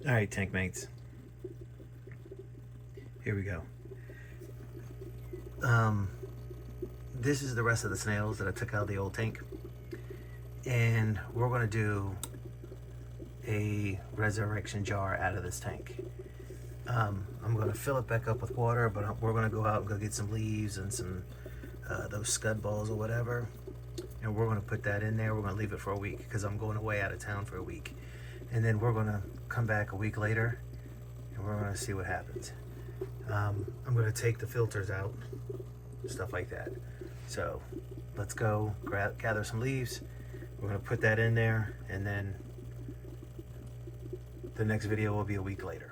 All right, tank mates. Here we go. This is the rest of the snails that I took out of the old tank. And we're gonna do a resurrection jar out of this tank. I'm gonna fill it back up with water, but we're gonna go out and go get some leaves and some those scud balls or whatever. And we're gonna put that in there. We're gonna leave it for a week because I'm going away out of town for a week. And then we're gonna come back a week later and we're gonna see what happens. I'm gonna take the filters out, stuff like that. So let's go gather some leaves. We're gonna put that in there, and then the next video will be a week later.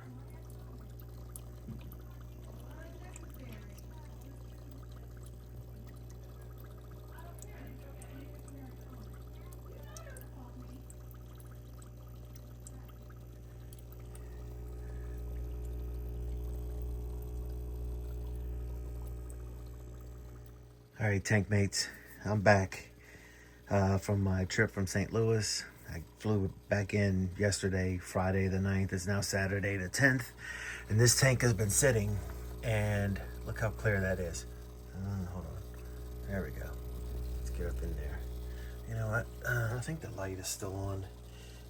All right, tank mates, I'm back from my trip from St. Louis. I flew back in yesterday, Friday the 9th. It's now Saturday the 10th. And this tank has been sitting, and look how clear that is. Hold on. There we go. Let's get up in there. You know what? I think the light is still on.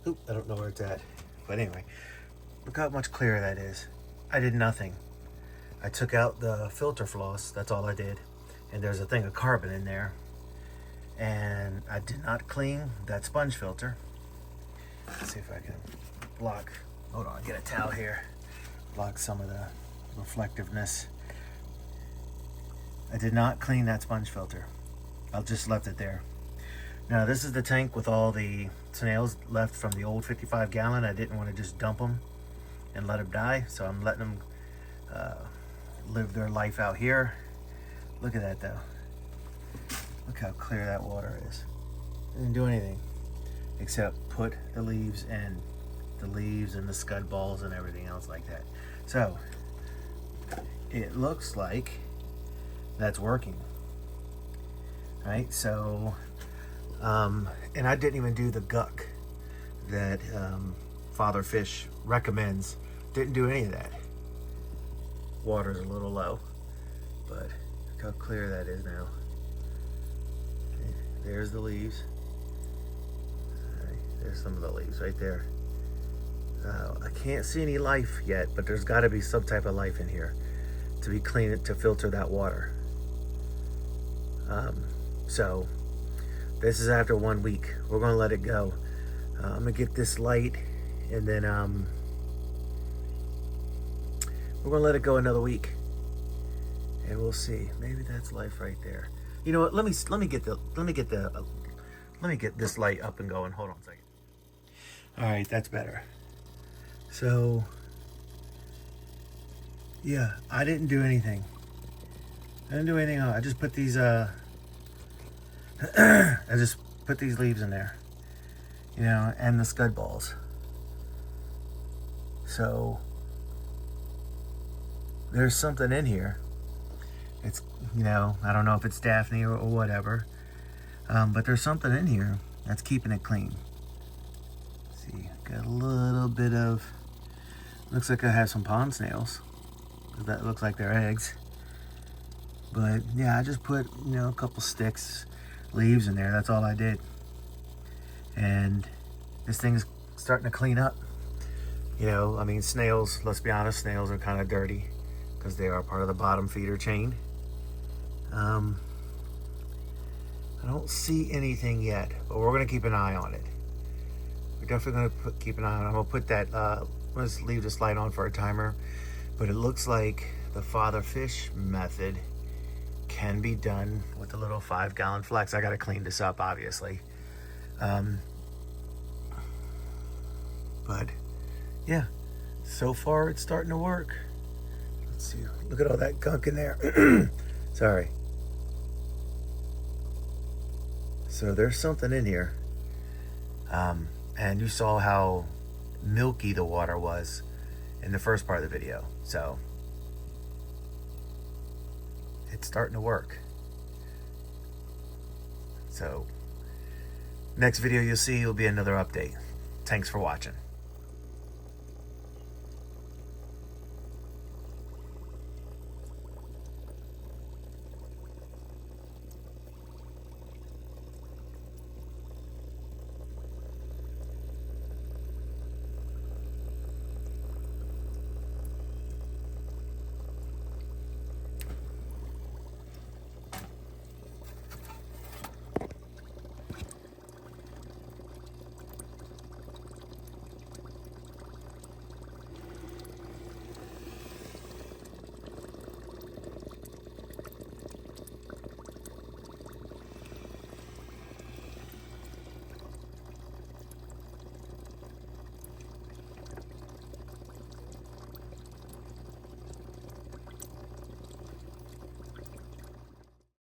Oop, I don't know where it's at. But anyway, look how much clearer that is. I did nothing. I took out the filter floss. That's all I did. And there's a thing of carbon in there. And I did not clean that sponge filter. Let's see if I can block, hold on, get a towel here. Block some of the reflectiveness. I did not clean that sponge filter. I just left it there. Now this is the tank with all the snails left from the old 55 gallon. I didn't want to just dump them and let them die. So I'm letting them live their life out here. Look at that though. Look how clear that water is. Didn't do anything except put the leaves and the scud balls and everything else like that. So it looks like that's working. Right? So and I didn't even do the guck that Father Fish recommends. Didn't do any of that. Water's a little low, but look how clear that is now. Okay, there's the leaves. All right, there's some of the leaves right there. I can't see any life yet, but there's got to be some type of life in here to be clean, to filter that water. So this is after 1 week. We're gonna let it go. I'm gonna get this light, and then we're gonna let it go another week, and we'll see. Maybe that's life right there. You know what? Let me get this light up and going. Hold on a second. All right, that's better. So yeah, I didn't do anything. I just put these I just put these leaves in there, you know, and the scud balls. So there's something in here. It's, you know, I don't know if it's Daphne or whatever, but there's something in here that's keeping it clean. Let's see, got a little bit of, looks like I have some pond snails. That looks like they're eggs. But yeah, I just put, you know, a couple sticks, leaves in there. That's all I did. And this thing's starting to clean up. You know, I mean, snails, let's be honest, snails are kind of dirty because they are part of the bottom feeder chain. I don't see anything yet, but we're going to keep an eye on it. We're definitely going to keep an eye on it. I'm going to put that, let's leave this light on for a timer. But it looks like the Father Fish method can be done with the little 5 gallon flex. I got to clean this up, obviously. But yeah, so far it's starting to work. Let's see, look at all that gunk in there. Sorry. So there's something in here. And you saw how milky the water was in the first part of the video. So it's starting to work. So next video you'll see will be another update. Thanks for watching.